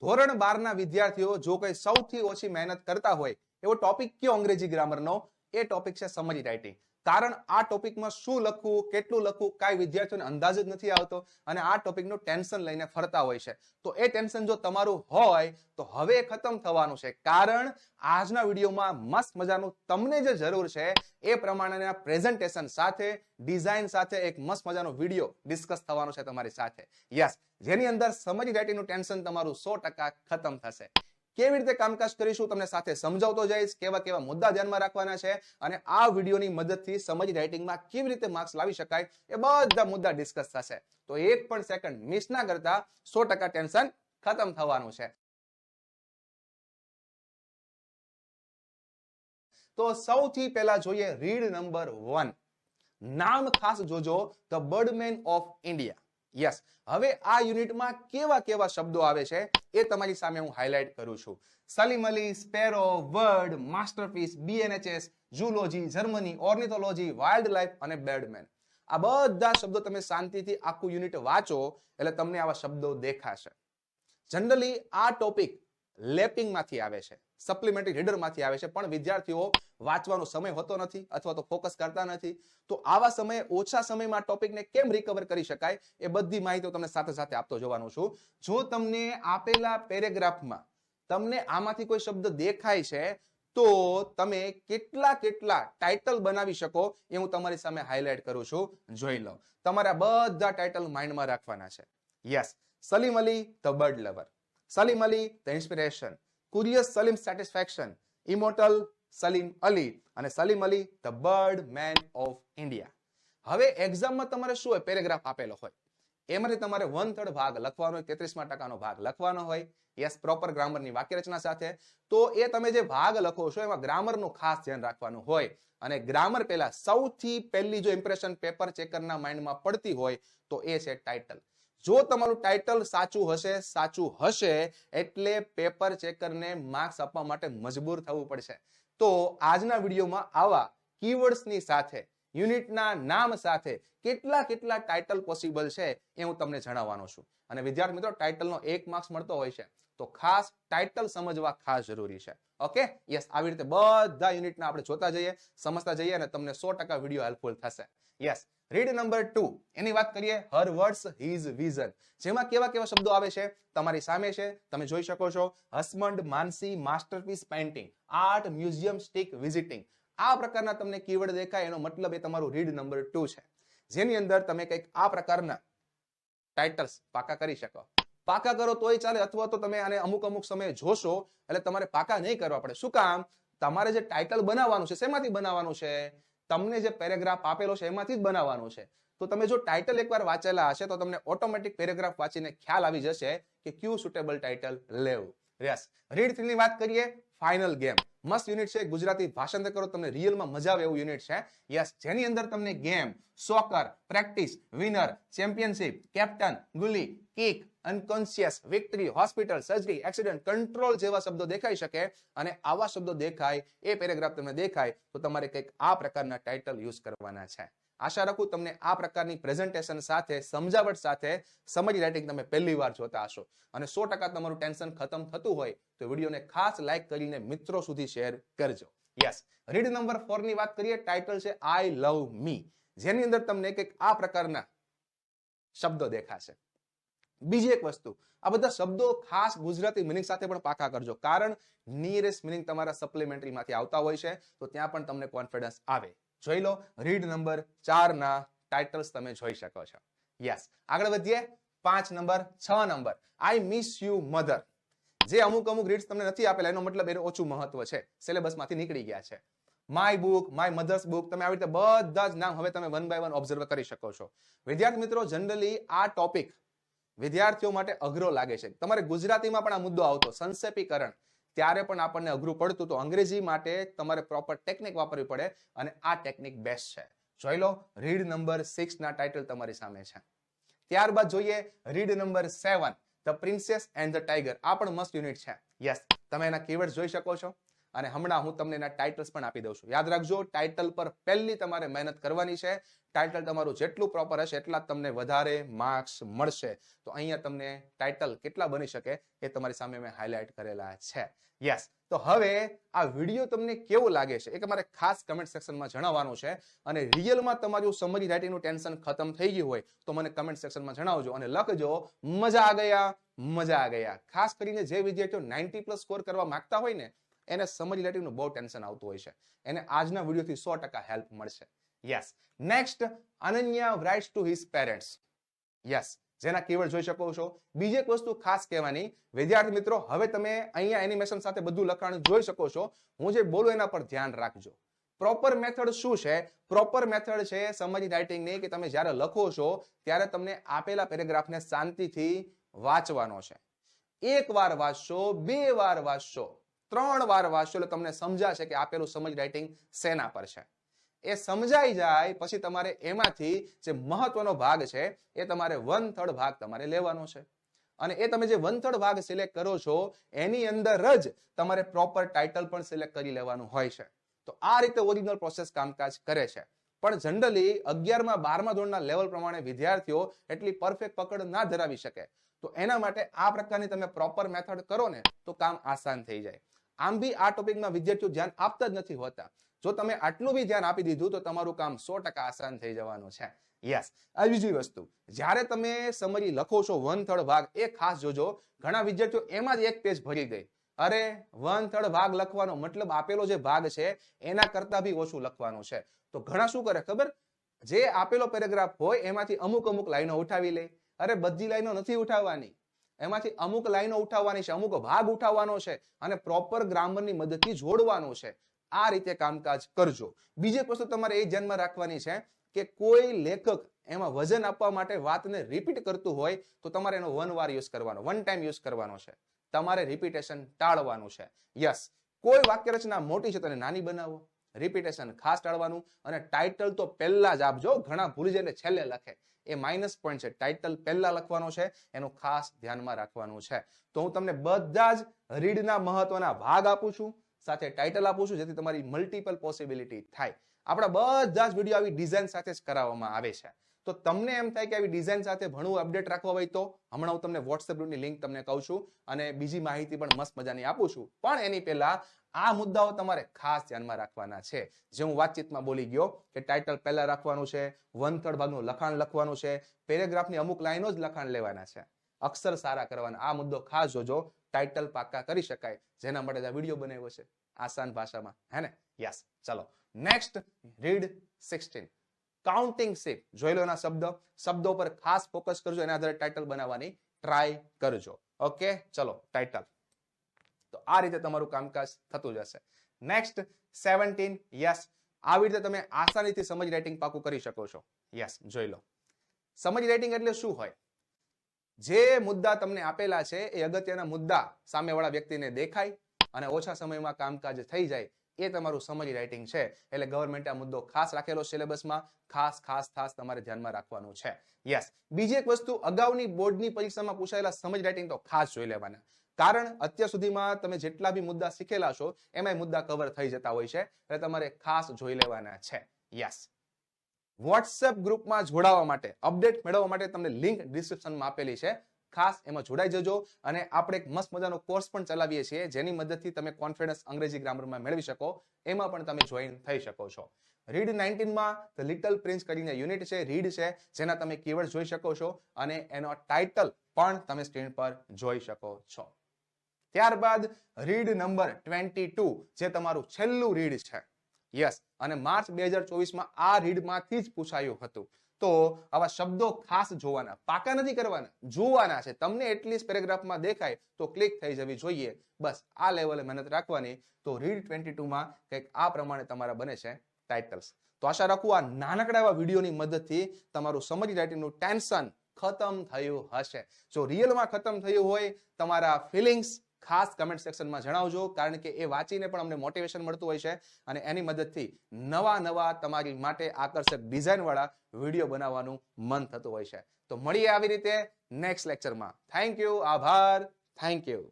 ધોરણ 12 ના વિદ્યાર્થીઓ જો કોઈ સૌથી ઓછી મહેનત કરતા હોય એવો ટોપિક કયો અંગ્રેજી ગ્રામરનો? એ ટોપિક છે સમરી રાઇટિંગ. કારણ આ ટોપિકમાં શું લખવું, કેટલું લખવું, કાંઈ વિદ્યાર્થીઓને અંદાજ જ નથી આવતો અને આ ટોપિકનું ટેન્શન લઈને ફરતા હોય છે. તો એ ટેન્શન જો તમારું હોય તો હવે ખતમ થવાનું છે. કારણ આજના વિડીયોમાં મસ્ત મજાનું તમને જે જરૂર છે એ પ્રમાણેના પ્રેઝન્ટેશન સાથે, ડિઝાઇન સાથે એક મસ્ત મજાનો વિડીયો ડિસ્કસ થવાનો છે તમારી સાથે. યસ, જેની અંદર સમરી રાઇટિંગનું ટેન્શન તમારું 100% ખતમ થશે. કેવી રીતે કામકાજ કરીશું તમને સાથે સમજાવતો જઈશ, કેવા કેવા મુદ્દા ધ્યાનમાં રાખવાના છે અને આ વિડીયોની મદદથી સમરી રાઇટિંગમાં કેવી રીતે માર્ક્સ લાવી શકાય એ બધા મુદ્દા ડિસ્કસ થશે. તો એક પણ સેકન્ડ મિસ ના કરતા 100% ટેન્શન ખતમ થવાનું છે. તો સૌથી પહેલા જોઈએ રીડ નંબર 1. નામ ખાસ જોજો, the birdman of India. Yes, હવે આ યુનિટમાં કેવા કેવા શબ્દો આવે છે એ તમારી સામે હું હાઇલાઇટ કરું છું. Salim Ali, sparrow, word, masterpiece, BNHS, zoology, Germany, ornithology, wild life અને બર્ડમેન. આ બધા શબ્દો તમે શાંતિથી આખું યુનિટ વાંચો એટલે તમને આવા શબ્દો દેખાશે. જનરલી આ ટોપિક લેપિંગમાંથી આવે છે, સપ્લિમેન્ટરી રીડરમાંથી આવે છે, પણ વિદ્યાર્થીઓ વાંચવાનો સમય હોતો નથી અથવા તો ફોકસ કરતા નથી. તો આવા સમયે ઓછા સમયમાં ટોપિકને કેમ રિકવર કરી શકાય એ બધી માહિતી તમને સાથે સાથે આપતો જવાનું છું. જો તમને આપેલા પેરેગ્રાફમાં તમને આમાંથી કોઈ શબ્દ દેખાય છે તો તમે કેટલા ટાઇટલ બનાવી શકો એ હું તમારી સામે હાઇલાઇટ કરું છું. જોઈ લો. તમારા બધા ટાઇટલ માઇન્ડમાં રાખવાના છે. Yes, Salim Ali the bird lover, Salim Ali the inspiration, curious Salim satisfaction, immortal Salim Ali અને Salim Ali the bird man of India. હવે એક્ઝામમાં તમારે શું હોય, પેરેગ્રાફ આપેલો હોય, એમાંથી તમારે 1/3 ભાગ લખવાનો હોય, 33% ભાગ લખવાનો હોય. યસ, પ્રોપર ગ્રામરની વાક્ય રચના સાથે. તો એ તમે જે ભાગ લખો છો એમાં ગ્રામરનું ખાસ ધ્યાન રાખવાનું હોય અને ગ્રામર પહેલા સૌથી પહેલી જો ઇમ્પ્રેશન પેપર ચેકરના માઇન્ડમાં પડતી હોય તો એ છે ટાઇટલ. જો તમારું ટાઇટલ સાચું હશે એટલે પેપર ચેકરને માર્ક્સ આપવા માટે મજબૂર થવું પડશે. તો આજના વિડીયોમાં આવા કીવર્ડ્સની સાથે, યુનિટના નામ સાથે કેટલા ટાઇટલ પોસિબલ છે એ હું તમને જણાવવાનો છું. અને વિદ્યાર્થી મિત્રો, ટાઇટલનો 1 માર્ક્સ મળતો હોય છે તો ખાસ ટાઇટલ સમજવા ખાસ જરૂરી છે. ઓકે, યસ, આવી રીતે બધા યુનિટના આપણે જોતા જઈએ, સમજતા જઈએ અને તમને 100% વિડીયો હેલ્પફુલ થશે. યસ, રીડ નંબર 2 એની વાત કરીએ. હર વર્ડ્સ હિઝ વિઝન. જેમાં કેવા શબ્દો આવે છે તમારી સામે છે, તમે જોઈ શકો છો. હસમંડ, માનસી, masterpiece, painting, art, museum, stick, visiting. આ પ્રકારના તમને કીવર્ડ દેખાય એનો મતલબ એ તમારું રીડ નંબર 2 છે, જેની અંદર તમે કંઈક આ પ્રકારના ટાઇટલ્સ પાકા કરી શકો. પાકા કરો તોય ચાલે અથવા તો તમે આને અમુક સમયે જોશો એટલે તમારે પાકા નહીં કરવા પડે. શું કામ? તમારે જે ટાઇટલ બનાવવાનું છે શેમાંથી બનાવવાનું છે? તમને જે પેરેગ્રાફ આપેલો છે એમાંથી જ બનાવવાનું છે. તો તમે જો ટાઇટલ એકવાર વાંચેલા હશે તો તમને ઓટોમેટિક પેરેગ્રાફ વાંચીને ખ્યાલ આવી જશે કે કયું સુટેબલ ટાઇટલ લેવું. યસ, રીડ 3 ની વાત કરીએ. Final game. મસ્ત યુનિટ છે. ગુજરાતી ભાષાંતર કરો, તમને રિયલમાં મજા આવે એવું યુનિટ છે. યસ, જેની અંદર તમને game, soccer, practice, winner, championship, captain, ગુલી, kick, unconscious, victory, hospital, surgery, accident, control જેવા શબ્દો દેખાઈ શકે. અને આવા શબ્દો દેખાય, એ પેરેગ્રાફ તમને દેખાય તો તમારે કંઈક આ પ્રકારના ટાઇટલ યુઝ કરવાના છે. આશા રાખું તમને આ પ્રકારની પ્રેઝન્ટેશન સાથે, સમજાવટ સાથે સમરી રાઇટિંગ તમે પહેલી વાર જોતા હશો અને 100% તમારું ટેન્શન ખતમ થતું હોય તો વિડીયોને ખાસ લાઈક કરીને મિત્રો સુધી શેર કરજો. યસ, રીડ નંબર 4 ની વાત કરીએ. ટાઇટલ છે આઈ લવ મી, જેની અંદર તમને કંઈક આ પ્રકારના શબ્દો દેખાશે. બીજી એક વસ્તુ, આ બધા શબ્દો ખાસ ગુજરાતી મિનિંગ સાથે પણ પાકા કરજો, કારણ નિયરેસ્ટ મિનિંગ તમારા સપ્લિમેન્ટરી માંથી આવતા હોય છે તો ત્યાં પણ તમને કોન્ફિડન્સ આવે. જોઈ લો, રીડ નંબર 4 ના ટાઇટલ્સ તમે જોઈ શકો છો. યસ, આગળ વધીએ. 6 number I miss you mother. જે અમુક રીડ્સ તમને નથી આપેલા એનો મતલબ એનું ઓછું મહત્વ છે, સિલેબસમાંથી નીકળી ગયા છે. My book, my mother's book, તમે આવી રીતે બધા જ નામ હવે તમે 1 બાય 1 ઓબ્ઝર્વ કરી શકો છો. વિદ્યાર્થી મિત્રો, જનરલી આ ટોપિક વિદ્યાર્થીઓ માટે અઘરો લાગે છે. તમારે ગુજરાતીમાં પણ આ મુદ્દો આવતો, સંક્ષેપીકરણ, ત્યારે પણ આપણને અઘરું પડતું. તો અંગ્રેજી માટે તમારે પ્રોપર ટેકનિક વાપરવી પડે અને આ ટેકનિક બેસ્ટ છે. જોઈ લો, રીડ નંબર 6 ના ટાઇટલ તમારી સામે છે. ત્યારબાદ જોઈએ read number 7, the princess and the tiger. આ પણ મસ્ત યુનિટ છે. યસ, તમે એના કીવર્ડ જોઈ શકો છો. અને હમણાં હું તમને એના ટાઇટલ્સ પણ આપી દઉં છું. યાદ રાખજો, ટાઇટલ પર પહેલી તમારે મહેનત કરવાની છે. ટાઇટલ તમારું જેટલું પ્રોપર હશે એટલા તમને વધારે માર્ક્સ મળશે. તો અહીંયા તમને ટાઇટલ કેટલા બની શકે એ તમારી સામે મેં હાઇલાઇટ કરેલા છે. યસ, તો હવે આ વિડીયો તમને કેવો લાગે છે એ તમારે ખાસ કમેન્ટ સેક્શનમાં જણાવવાનું છે. અને રિયલમાં તમારું સમરી રાઇટિંગનું ટેન્શન ખતમ થઈ ગયું હોય તો મને કમેન્ટ સેક્શનમાં જણાવજો અને લખજો મજા આ ગયા, મજા આ ગયા. ખાસ કરીને જે વિદ્યાર્થીઓ 90+ સ્કોર કરવા માંગતા હોય ને એને સમરી રાઇટિંગનું બહુ ટેન્શન આવતું હોય છે. એને આજના વિડીયોથી 100% હેલ્પ મળશે. Yes, next, Ananya writes to his parents. Yes, જેના કીવર્ડ જોઈ શકો છો. બીજી એક વસ્તુ ખાસ કહેવાની, વિદ્યાર્થી મિત્રો, હવે તમે અહીંયા એનિમેશન સાથે બધું લખાણ જોઈ શકો છો. હું જે બોલું એના પર ધ્યાન રાખજો. પ્રોપર મેથડ શું છે? પ્રોપર મેથડ છે સમરી રાઇટિંગની કે તમે જ્યારે લખો છો ત્યારે તમને આપેલા પેરેગ્રાફને શાંતિથી વાંચવાનો છે. એક વાર વાંચશો, 2 વાર વાંચશો, 3 વાર વાંચશો એટલે તમને સમજાશે કે આપેલું સમરી રાઇટિંગ શેના પર છે. એ સમજાઈ જાય પછી તમારે એમાંથી જે મહત્વનો ભાગ છે એ તમારે 1/3 ભાગ તમારે લેવાનો છે. અને એ તમે જે 1/3 ભાગ સિલેક્ટ કરો છો એની અંદર જ તમારે પ્રોપર ટાઇટલ પણ સિલેક્ટ કરી લેવાનું હોય છે. તો આ રીતે ઓરિજિનલ પ્રોસેસ કામકાજ કરે છે. પણ જનરલી 11મા 12મા ધોરણના લેવલ પ્રમાણે વિદ્યાર્થીઓ એટલી પરફેક્ટ પકડ ના ધરાવી શકે. તો એના માટે આ પ્રકારની તમે પ્રોપર મેથડ કરો ને તો કામ આસાન થઈ જાય. આમ બી આ ટોપિકમાં વિદ્યાર્થીઓ ધ્યાન આપતા જ નથી હોતા. જો તમે આટલું બી ધ્યાન આપી દીધું તો તમારું કામ 100% આસાન થઈ જવાનું છે. યસ, આ બીજી વસ્તુ, જ્યારે તમે સમરી લખો છો 1/3 ભાગ, એ ખાસ જોજો. ઘણા વિદ્યાર્થીઓ એમાં જ એક પેજ ભરી દે. અરે 1/3 ભાગ લખવાનો મતલબ આપેલો જે ભાગ છે એના કરતા બી ઓછું લખવાનું છે. તો ઘણા શું કરે ખબર? જે આપેલો પેરેગ્રાફ હોય એમાંથી અમુક લાઈનો ઉઠાવી લે. અરે બધી લાઈનો નથી ઉઠાવવાની, એમાંથી અમુક લાઈનો ઉઠાવવાની છે, અમુક ભાગ ઉઠાવવાનો છે અને પ્રોપર ગ્રામરની મદદથી જોડવાનું છે. આ રીતે કામકાજ કરજો. બીજી એક વસ્તુ તમારે એ ધ્યાનમાં રાખવાની છે કે કોઈ લેખક એમાં વજન આપવા માટે વાતને રિપીટ કરતું હોય તો તમારે એનો 1 વાર યુઝ કરવાનો, 1 ટાઈમ યુઝ કરવાનો છે. તમારે રિપીટેશન ટાળવાનું છે. યસ, કોઈ વાક્ય રચના મોટી છે તો નાની બનાવો, રિપીટેશન ખાસ ટાળવાનું. અને ટાઇટલ તો પહેલા જ આપજો. ઘણા ભૂલી જાય એટલે છેલ્લે લખે, એ માઇનસ પોઈન્ટ છે. ટાઇટલ પહેલા લખવાનો છે, એનું ખાસ ધ્યાનમાં રાખવાનું છે. તો હું તમને બધા જ રીડના મહત્વના ભાગ આપું છું, સાથે ટાઇટલ આપું છું, જેથી તમારી મલ્ટિપલ પોસિબિલિટી થાય. આપણા બધા જ વિડીયો આવી ડિઝાઇન સાથે જ કરાવવામાં આવે છે. તો તમને એમ થાય કે આવી ડિઝાઇન સાથે ભણવું, અપડેટ રાખવા હોય તો હમણાં હું તમને વોટ્સએપ ગ્રુપની લિંક તમને કહું છું અને બીજી માહિતી પણ મસ્ત મજાની આપું છું. પણ એની પહેલા આ મુદ્દાઓ તમારે ખાસ ધ્યાનમાં રાખવાના છે. જે હું વાતચીતમાં બોલી ગયો કે ટાઇટલ પહેલા રાખવાનું છે, 1/3 ભાગનું લખાણ લખવાનું છે, પેરેગ્રાફની અમુક લાઈનો જ લખાણ લેવાના છે, અક્ષર સારા કરવાના. આ મુદ્દો ખાસ જોજો. ટાઇટલ પાકા કરી શકાય, જેના માટે આ વિડીયો બનાવ્યો છે આસાન ભાષામાં, હે ને? યસ, ચલો નેક્સ્ટ, રીડ 16, કાઉન્ટિંગ શેપ. જોઈ લો એના શબ્દો પર ખાસ ફોકસ કરજો, એના આધારે ટાઇટલ બનાવવાની ટ્રાય કરજો. ઓકે, ચલો ટાઇટલ. તો આ રીતે તમારું કામકાજ થતું જશે. નેક્સ્ટ 17, યસ, આવી રીતે તમે આસાનીથી સમજ રાઇટિંગ પાકું કરી શકો છો. યસ, જોઈ લો. સમજ રાઇટિંગ એટલે શું હોય? જે મુદ્દા તમને આપેલા છે એ અગત્યના મુદ્દા સામેવાળા વ્યક્તિને દેખાય અને ઓછા સમયમાં કામકાજ થઈ જાય, એ તમારું સમરી રાઇટિંગ છે. એટલે ગવર્મેન્ટે આ મુદ્દો ખાસ રાખેલો સિલેબસમાં. ખાસ તમારે ધ્યાનમાં રાખવાનું છે. યસ, બીજી એક વસ્તુ, અગાઉની બોર્ડની પરીક્ષામાં પૂછાયેલા સમજ રાઇટિંગ તો ખાસ જોઈ લેવાના. કારણ અત્યાર સુધીમાં તમે જેટલા બી મુદ્દા શીખેલા છો એમાં મુદ્દા કવર થઈ જતા હોય છે, એટલે તમારે ખાસ જોઈ લેવાના છે. યસ, વોટ્સએપ ગ્રુપમાં જોડાવા માટે, અપડેટ મેળવવા માટે તમને લિંક ડિસ્ક્રિપ્શનમાં આપેલી છે. ખાસ એમાં જોડાઈ જજો. અને આપણે એક મસ્ત મજાનો કોર્સ પણ ચલાવીએ છીએ, જેની મદદથી તમે કોન્ફિડન્સ અંગ્રેજી ગ્રામરમાં મેળવી શકો. એમાં પણ તમે જોઈન થઈ શકો છો. રીડ 19 માં ધ લિટલ પ્રિન્સ કરીને યુનિટ છે, રીડ છે, જેના તમે કીવર્ડ જોઈ શકો છો અને એનો ટાઇટલ પણ તમે સ્ક્રીન પર જોઈ શકો છો. ત્યારબાદ રીડ નંબર 22, જે તમારું છેલ્લું રીડ છે. યસ, અને માર્ચ 2024માં આ રીડમાંથી જ પૂછાયું હતું. તો આવા શબ્દો ખાસ જોવાના, પાકા નથી કરવાના, જોવાના છે. તમને એટલીસ્ટ પેરેગ્રાફમાં દેખાય તો ક્લિક થઈ જવી જોઈએ. બસ આ લેવલે મહેનત રાખવાની. તો રીડ 22માં કંઈક આ પ્રમાણે તમારા બને છે ટાઇટલ્સ. તો આશા રાખું આ નાનકડા એવા વિડીયોની મદદથી તમારું સમરી રાઇટિંગનું ટેન્શન ખતમ થયું હશે. જો રિયલમાં ખતમ થયું હોય, તમારા ફિલિંગ્સ ખાસ કમેન્ટ સેક્શનમાં જણાવજો, કારણ કે એ વાંચીને પણ અમને મોટિવેશન મળતું હોય છે અને એની મદદથી નવા તમારી માટે આકર્ષક ડિઝાઇન વાળા વિડીયો બનાવવાનું મન થતું હોય છે. તો મળીએ આવી રીતે નેક્સ્ટ લેક્ચરમાં. થેન્ક યુ, આભાર, થેન્ક યુ.